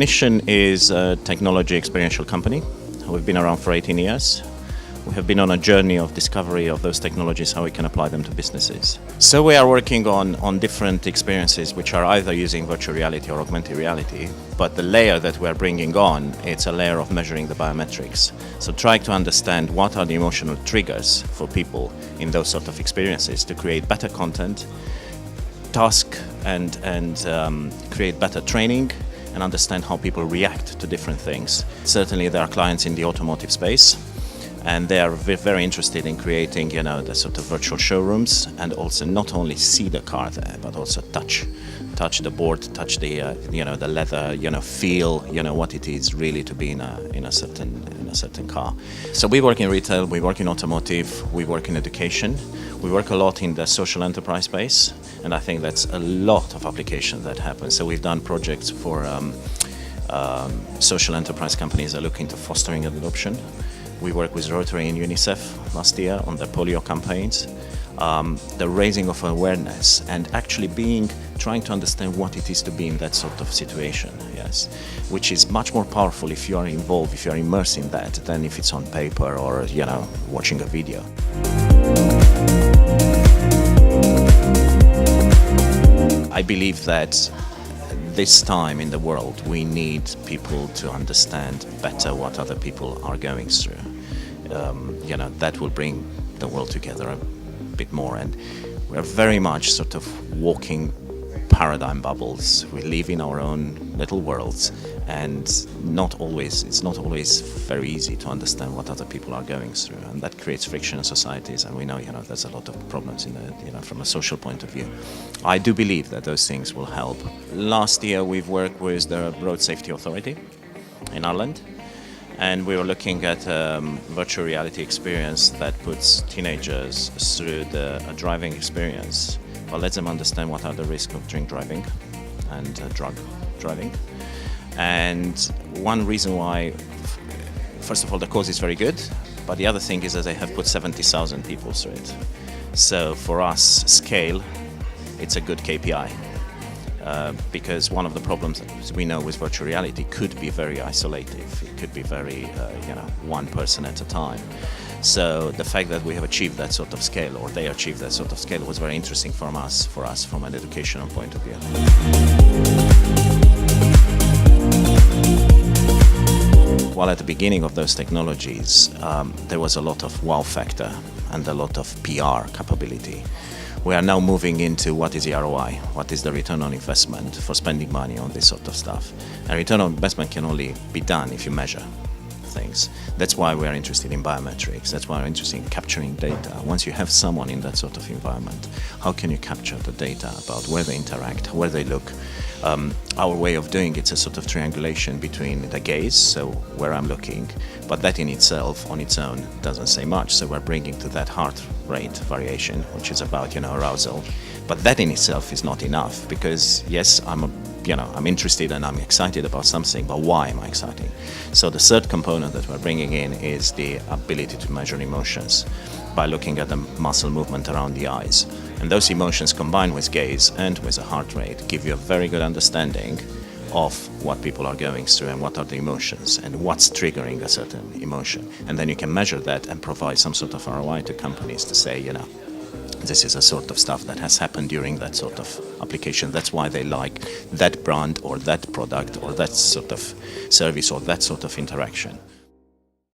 Inition is a technology experiential company. We've been around for 18 years. We have been on a journey of discovery of those technologies, how we can apply them to businesses. So we are working on different experiences which are either using virtual reality or augmented reality, but the layer that we are bringing on, it's a layer of measuring the biometrics. So trying to understand what are the emotional triggers for people in those sort of experiences to create better content, task and create better training and understand how people react to different things. Certainly there are clients in the automotive space, and they are very interested in creating, the sort of virtual showrooms, and also not only see the car there, but also touch the board, touch the the leather, feel what it is really to be in a certain car. So we work in retail, we work in automotive, we work in education, we work a lot in the social enterprise space, and I think that's a lot of application that happens. So we've done projects for social enterprise companies that are looking to fostering adoption. We worked with Rotary and UNICEF last year on the polio campaigns, the raising of awareness and actually trying to understand what it is to be in that sort of situation, yes, which is much more powerful if you are involved, if you are immersed in that, than if it's on paper or, watching a video. I believe that this time in the world, we need people to understand better what other people are going through. That will bring the world together a bit more. And we're very much sort of walking paradigm bubbles. We live in our own little worlds, and it's not always very easy to understand what other people are going through, and that creates friction in societies. And we know, there's a lot of problems from a social point of view. I do believe that those things will help. Last year, we've worked with the Road Safety Authority in Ireland, and we were looking at a virtual reality experience that puts teenagers through a driving experience, but lets them understand what are the risks of drink driving and drug driving. And one reason why, first of all, the cause is very good, but the other thing is that they have put 70,000 people through it. So for us, scale, it's a good KPI. Because one of the problems that we know with virtual reality could be very isolative. It could be very, one person at a time. So the fact that we have achieved that sort of scale, or they achieved that sort of scale, was very interesting for us from an educational point of view. While at the beginning of those technologies, there was a lot of wow factor and a lot of PR capability. We are now moving into what is the ROI, what is the return on investment for spending money on this sort of stuff. And return on investment can only be done if you measure things. That's why we are interested in biometrics. That's why we're interested in capturing data. Once you have someone in that sort of environment, how can you capture the data about where they interact, where they look? Our way of doing it's a sort of triangulation between the gaze, so where I'm looking, but that in itself, on its own, doesn't say much. So we're bringing to that heart rate variation, which is about, arousal. But that in itself is not enough, because yes, I'm interested and I'm excited about something, but why am I excited? So the third component that we're bringing in is the ability to measure emotions by looking at the muscle movement around the eyes. And those emotions combined with gaze and with a heart rate give you a very good understanding of what people are going through and what are the emotions and what's triggering a certain emotion. And then you can measure that and provide some sort of ROI to companies to say, this is a sort of stuff that has happened during that sort of application. That's why they like that brand or that product or that sort of service or that sort of interaction.